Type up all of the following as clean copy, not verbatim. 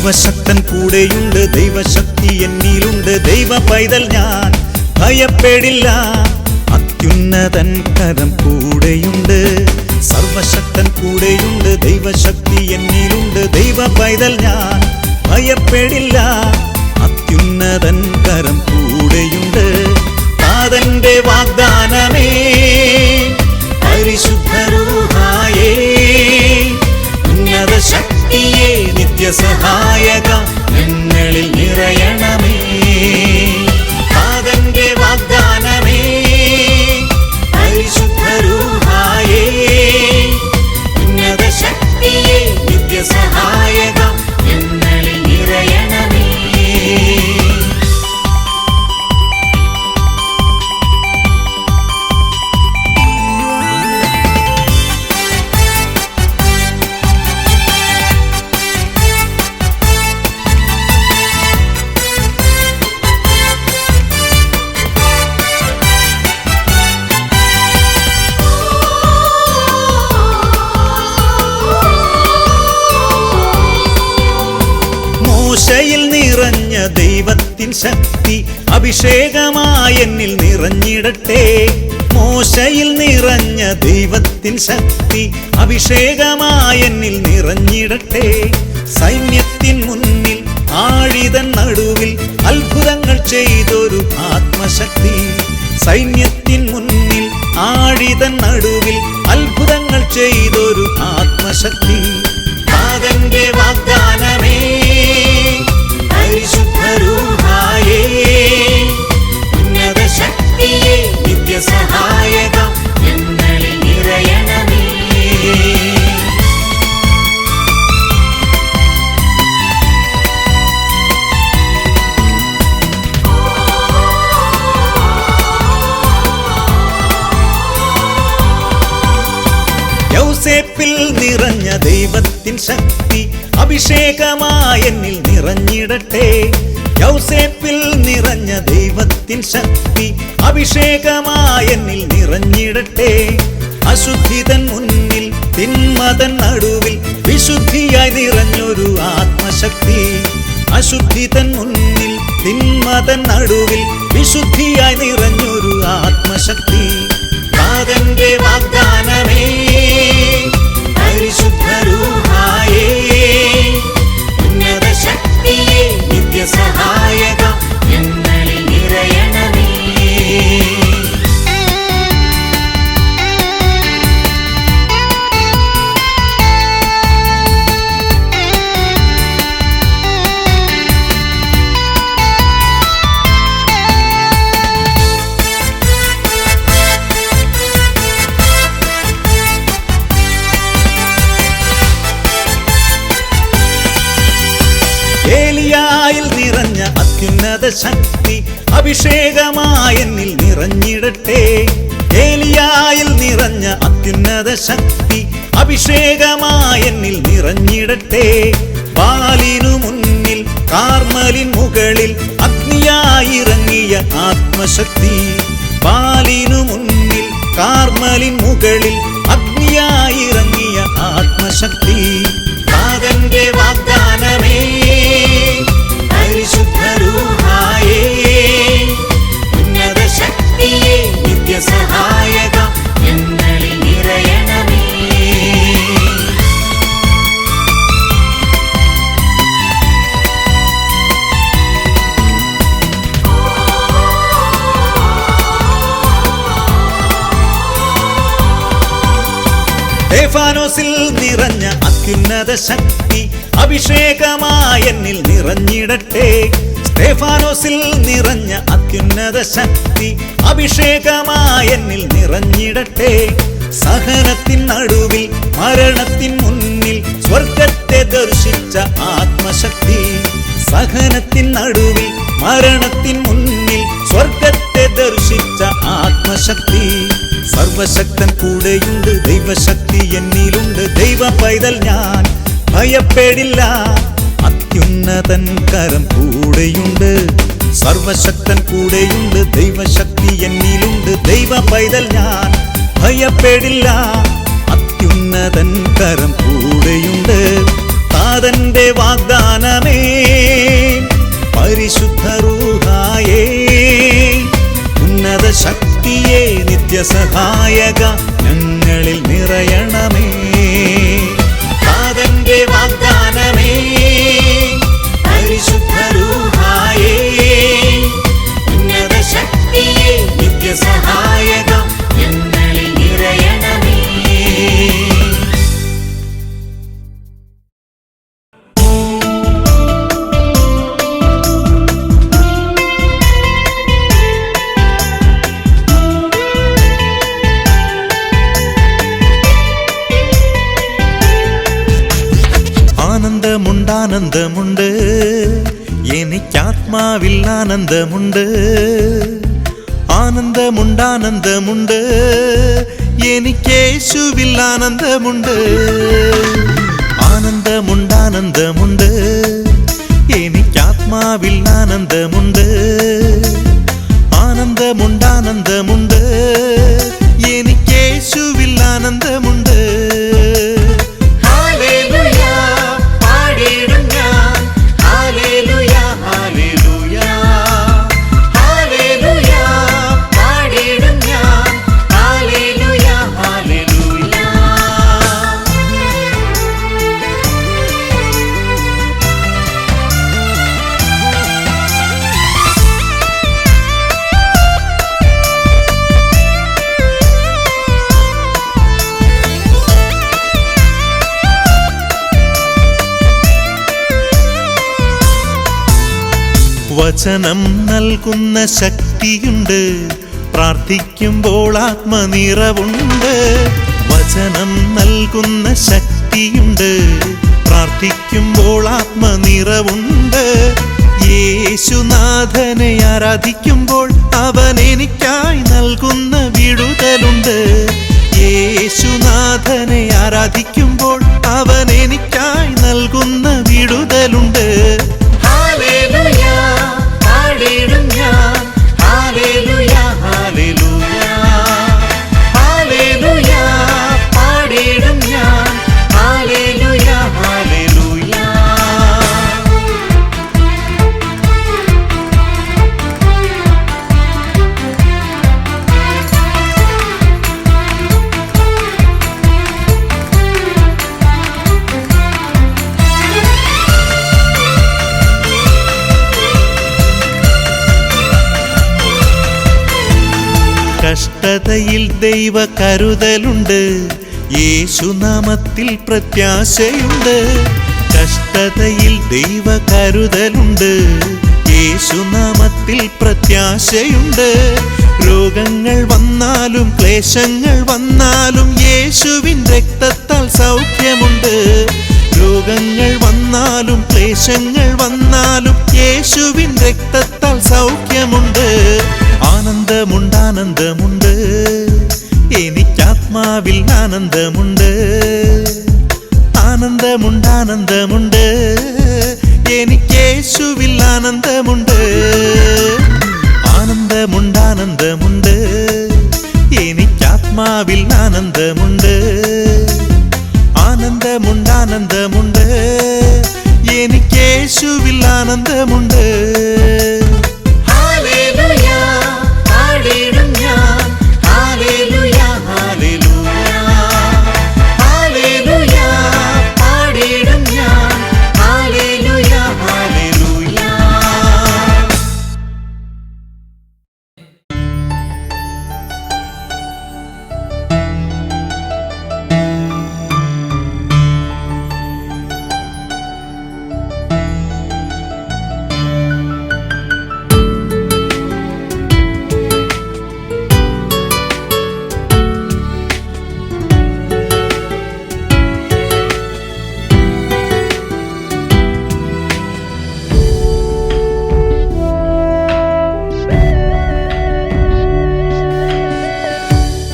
സർവശക്തൻ കൂടെയുണ്ട്, ദൈവശക്തി എന്നിലുണ്ട്. ദൈവ പൈതൽ ഞാൻ ഭയപ്പെടില്ല, അത്യുന്നതൻ കരം കൂടെയുണ്ട്. സർവശക്തൻ കൂടെയുണ്ട്, ദൈവശക്തി എന്നിലുണ്ട്. ദൈവ പൈതൽ ഞാൻ ഭയപ്പെടില്ല, അത്യുന്നതൻ കരം കൂടെയുണ്ട്. താതന്റെ വാഗ്ദാനമേ, പരിശുദ്ധ റൂഹായേ, ഉന്നത ശക്തിയെ, നിത്യസഹായക ഞങ്ങളിൽ നിറയണമേ. താതന്റെ വാഗ്ദാനമേ, പരിശുദ്ധ റൂഹായേ, ഉന്നത ശക്തിയെ, നിത്യസഹായക ഞങ്ങളിൽ നിറയണമേ. മോശയിൽ നിറഞ്ഞ ദൈവത്തിൻ ശക്തി അഭിഷേകമായി എന്നിൽ നിറഞ്ഞിടട്ടെ. മോശയിൽ നിറഞ്ഞ ദൈവത്തിൻ ശക്തി അഭിഷേകമായി എന്നിൽ നിറഞ്ഞിടട്ടെ. സൈന്യത്തിൻ മുന്നിൽ ആഴിതൻ നടുവിൽ അത്ഭുതങ്ങൾ ചെയ്തൊരു ആത്മശക്തി. സൈന്യത്തിൻ മുന്നിൽ ആഴിതൻ നടുവിൽ അത്ഭുതങ്ങൾ ചെയ്തൊരു ആത്മശക്തി. താതന്റെ വാഗ്ദാനമേ, പരിശുദ്ധ റൂഹായേ, ഉന്നത ശക്തിയെ, നിത്യസഹായക ഞങ്ങളിൽ നിറയണമേ. യൗസേപ്പിൽ നിറഞ്ഞ ദൈവത്തിൻ ശക്തി അഭിഷേകമായി എന്നിൽ നിറഞ്ഞിടട്ടെ. യൗസേപ്പിൽ നിറഞ്ഞ ദൈവത്തിൻ ശക്തി അഭിഷേകമായി എന്നിൽ നിറഞ്ഞിടട്ടെ. അശുദ്ധിതൻ മുന്നിൽ തിന്മതൻ നടുവിൽ വിശുദ്ധിയായി നിറഞ്ഞൊരു ആത്മശക്തി. അശുദ്ധിതൻ മുന്നിൽ തിന്മതൻ നടുവിൽ വിശുദ്ധിയായി നിറഞ്ഞൊരു ആത്മശക്തി. താതന്റെ വാഗ്ദാനമേ, പരിശുദ്ധ റൂഹായേ, ഉന്നത ശക്തിയെ, നിത്യസഹായക ഞങ്ങളിൽ നിറയണമേ. ഏലിയായിൽ നിറഞ്ഞ അത്യുന്നത ശക്തി അഭിഷേകമായി എന്നിൽ നിറഞ്ഞിടട്ടെ. ഏലിയായിൽ നിറഞ്ഞ അത്യുന്നത ശക്തി അഭിഷേകമായി എന്നിൽ നിറഞ്ഞിടട്ടെ. ബാലിനു മുന്നിൽ കാർമലിൻ മുകളിൽ അഗ്നിയായി ഇറങ്ങിയ ആത്മശക്തി. ബാലിനു മുന്നിൽ കാർമലിൻ മുകളിൽ അഗ്നിയായി ഇറങ്ങിയ ആത്മശക്തി. താതന്റെ വാഗ്ദാനമേ, പരിശുദ്ധ റൂഹായേ, ഉന്നത ശക്തിയെ, നിത്യസഹായക ഞങ്ങളിൽ നിറയണമേ. സ്തെഫാനോസിൽ നിറഞ്ഞ അത്യുന്നത ശക്തി അഭിഷേകമായി എന്നിൽ നിറഞ്ഞിടട്ടെ. സ്തെഫാനോസിൽ നിറഞ്ഞ അത്യുന്നത ശക്തി അഭിഷേകമായി എന്നിൽ നിറഞ്ഞിടട്ടെ. സഹനത്തിൻ നടുവിൽ മരണത്തിൻ മുന്നിൽ സ്വർഗത്തെ ദർശിച്ച ആത്മശക്തി. സഹനത്തിൻ നടുവിൽ മരണത്തിൻ മുന്നിൽ സ്വർഗത്തെ ദർശിച്ച ആത്മശക്തി. സർവശക്തൻ കൂടെയുണ്ട്, ദൈവശക്തി എന്നിലുണ്ട്. ദൈവ പൈതൽ ഞാൻ ഭയപ്പെടില്ല, അത്യുന്നതൻ കരം കൂടെയുണ്ട്. സർവശക്തൻ കൂടെയുണ്ട്, ദൈവശക്തി എന്നിലുണ്ട്. ദൈവ പൈതൽ ഞാൻ ഭയപ്പെടില്ല, അത്യുന്നതൻ കരം കൂടെയുണ്ട്. താതന്റെ വാഗ്ദാനമേ പരിശുദ്ധ റൂഹായേ, ഉന്നത ശക്തിയെ നിത്യസഹായക ഞങ്ങളിൽ നിറയണമേ. താതന്റെ വാഗ്ദാനമേ പരിശുദ്ധ റൂഹായേ, ഉന്നത ശക്തിയെ നിത്യസഹായക ഞങ്ങളിൽ നിറയണമേ. ആനന്ദമുണ്ട്, എനിക്കാത്മാവിൽ ആനന്ദമുണ്ട്. ആനന്ദമുണ്ട്, എനിക്കേശുവിൽ ആനന്ദമുണ്ട്. ആനന്ദമുണ്ട്, എനിക്കാത്മാവിൽ ആനന്ദമുണ്ട്. ആനന്ദമുണ്ട്, എനിക്കേശുവിൽ ആനന്ദമുണ്ട്. വചനം നൽകുന്ന ശക്തിയുണ്ട്, പ്രാർത്ഥിക്കുമ്പോൾ ആത്മനിറവുണ്ട്. വചനം നൽകുന്ന ശക്തിയുണ്ട്, പ്രാർത്ഥിക്കുമ്പോൾ ആത്മനിറവുണ്ട്. യേശുനാഥനെ ആരാധിക്കുമ്പോൾ അവൻ എനിക്കായി നൽകുന്ന വിടുതലുണ്ട്. യേശുനാഥനെ ആരാധിക്കുമ്പോൾ അവൻ എനിക്കായി നൽകുന്ന വിടുതലുണ്ട്. കഷ്ടതയിൽ ദൈവ കരുതലുണ്ട്, യേശുനാമത്തിൽ പ്രത്യാശയുണ്ട്. കഷ്ടതയിൽ ദൈവ കരുതലുണ്ട്, യേശുനാമത്തിൽ പ്രത്യാശയുണ്ട്. രോഗങ്ങൾ വന്നാലും ക്ലേശങ്ങൾ വന്നാലും യേശുവിൻ രക്തത്താൽ സൗഖ്യമുണ്ട്. രോഗങ്ങൾ വന്നാലും ക്ലേശങ്ങൾ വന്നാലും യേശുവിൻ രക്തത്താൽ സൗഖ്യമുണ്ട്. ആനന്ദമുണ്ട്, എനിക്കാത്മാവിൽ ആനന്ദമുണ്ട്. ആനന്ദമുണ്ട്, എനിക്കേശുവിൽ ആനന്ദമുണ്ട്. ആനന്ദമുണ്ട്, എനിക്കാത്മാവിൽ ആനന്ദമുണ്ട്. ആനന്ദമുണ്ട്, എനിക്കേശുവിൽ ആനന്ദമുണ്ട്.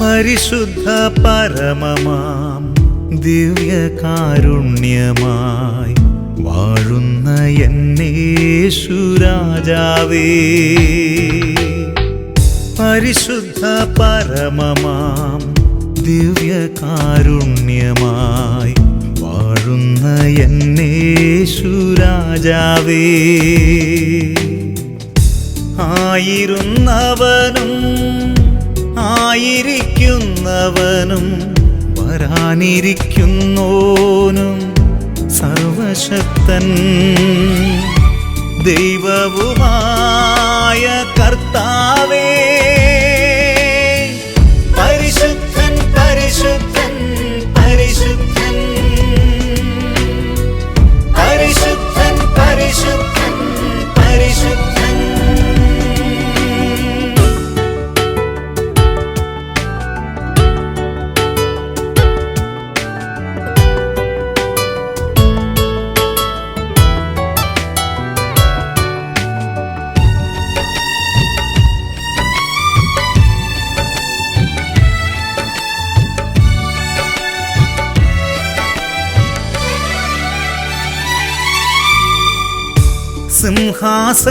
പരിശുദ്ധ പരമമാം ദിവ്യകാരുണ്യമായി വാഴുന്ന എന്നേശുരാജാവേ, പരിശുദ്ധ പരമമാം ദിവ്യകാരുണ്യമായി വാഴുന്ന എന്നേശു രാജാവേ. ആയിരുന്നവനും ആയിരിക്കുന്നവനും വരാനിരിക്കുന്നോനും സർവശക്തൻ ദൈവവുമായ കർത്താവേ, പരിശുദ്ധൻ പരിശുദ്ധൻ പരിശുദ്ധൻ പരിശുദ്ധൻ പരിശുദ്ധൻ പരിശുദ്ധൻ.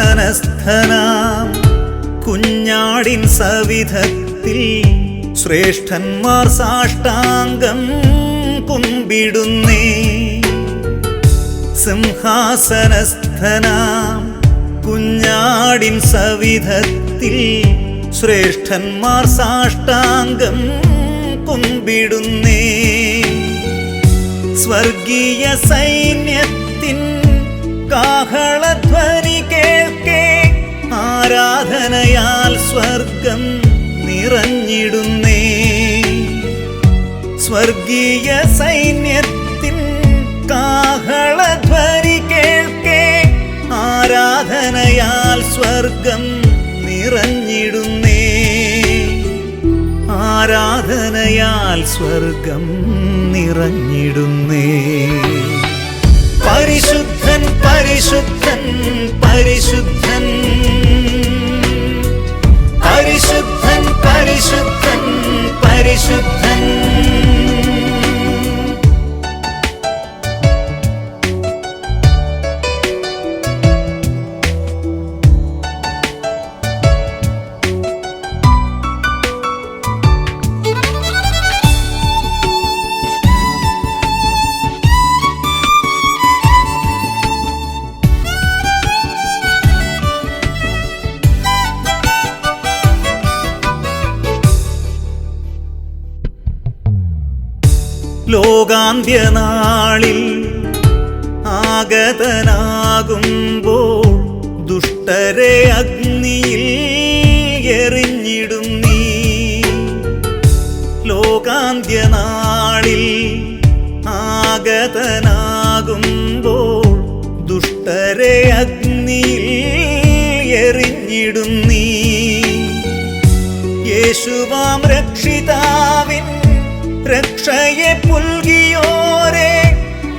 സിംഹാസനസ്ഥനാം കുഞ്ഞാടിൻ സവിധത്തിൽ ശ്രേഷ്ഠന്മാർ സാഷ്ടാംഗം കുമ്പിടുന്നേ. സിംഹാസനസ്ഥനാം കുഞ്ഞാടിൻ സവിധത്തിൽ ശ്രേഷ്ഠന്മാർ സാഷ്ടാംഗം കുമ്പിടുന്നേ. സ്വർഗീയ സൈന്യത്തിൻ കാഹളധ്വനി കേൾക്കെ ആരാധനയാൽ സ്വർഗം നിറഞ്ഞിടുന്നേ. സ്വർഗീയ സൈന്യത്തിൻ കാഹളധ്വനി കേൾക്കെ ആരാധനയാൽ സ്വർഗം നിറഞ്ഞിടുന്നേ. ആരാധനയാൽ സ്വർഗം നിറഞ്ഞിടുന്നേ. പരിശുദ്ധൻ പരിശുദ്ധൻ പരിശുദ്ധൻ പരിശുദ്ധൻ പരിശുദ്ധൻ പരിശുദ്ധൻ. ലോകാന്ത്യനാളിൽ ആഗതനാകുമ്പോൾ ദുഷ്ടരെ അഗ്നിയിൽ എറിഞ്ഞിടും നീ. ലോകാന്ത്യനാളിൽ ആഗതനാകുമ്പോൾ ദുഷ്ടരെ അഗ്നിയിൽ എറിഞ്ഞിടും നീ. യേശുവാം രക്ഷിതാവിൻ രക്ഷയെ പുൽകിയോരെ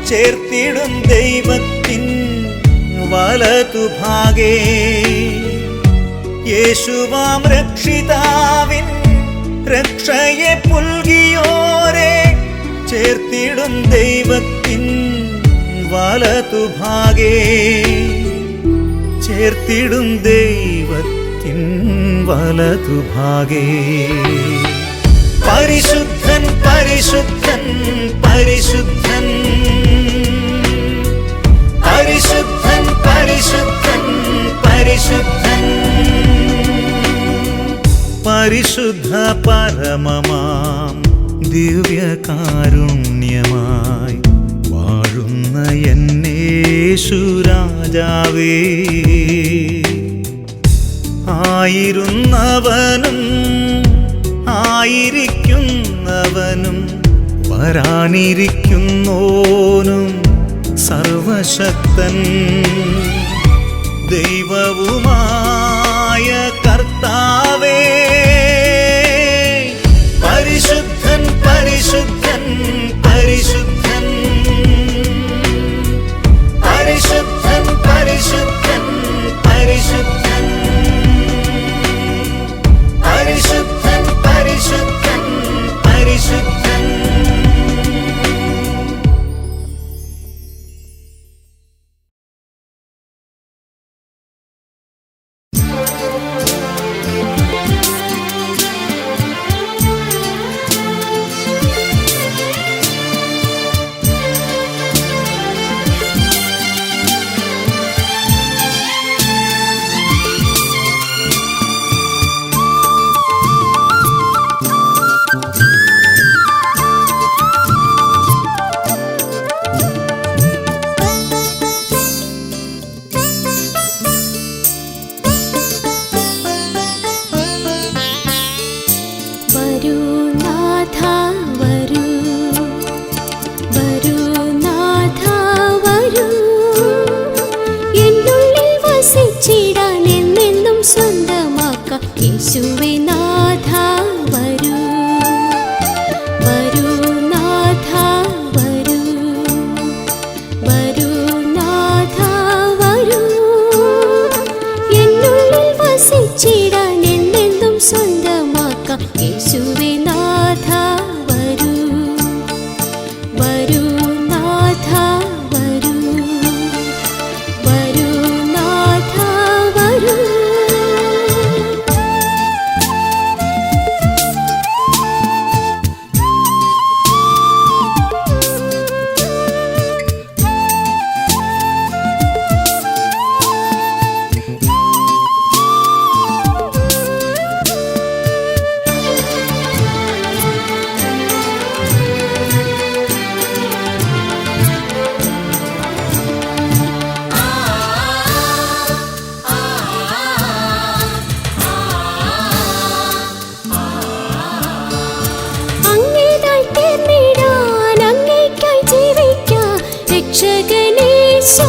ചേർത്തിടും ദൈവത്തിൻ വലതുഭാഗേ. യേശുവാം രക്ഷിതാവിൻ രക്ഷയെ പുൽകിയോരെ ചേർത്തിടും ദൈവത്തിൻ വലതുഭാഗേ. ചേർത്തിടും ദൈവത്തിൻ വലതുഭാഗേ. പരിശുദ്ധൻ പരിശുദ്ധൻ പരിശുദ്ധൻ പരിശുദ്ധൻ പരിശുദ്ധൻ പരിശുദ്ധൻ. പരിശുദ്ധ പരമമാം ദിവ്യകാരുണ്യമായി വാഴുന്ന എന്നേശു രാജാവേ. ആയിരുന്നവനും ആയിരിക്കുന്നവനും വരാനിരിക്കുന്നോനും സർവശക്തൻ ദൈവവുമായ കർത്താവേ, പരിശുദ്ധൻ പരിശുദ്ധൻ പരിശുദ്ധൻ പരിശുദ്ധൻ പരിശുദ്ധൻ പരിശുദ്ധൻ പരിശുദ്ധൻ പരിശുദ്ധൻ പരിശുദ്ധൻ. യേശുവേ നാഥ വരൂ, വരൂ നാഥ വരൂ, വരൂ നാഥ വരൂ. എന്നുള്ളിൽ വസിച്ചിടാൻ എന്നെന്നും സ്വന്തമാക്കാം. യേശുവേ നാഥ വരൂ, വരൂ നാഥ വരൂ, വരൂ നാഥ വരൂ. അങ്ങേതായി തീർന്നിടാൻ അങ്ങേയ്ക്കായി ജീവിക്കാം രക്ഷകനേശു.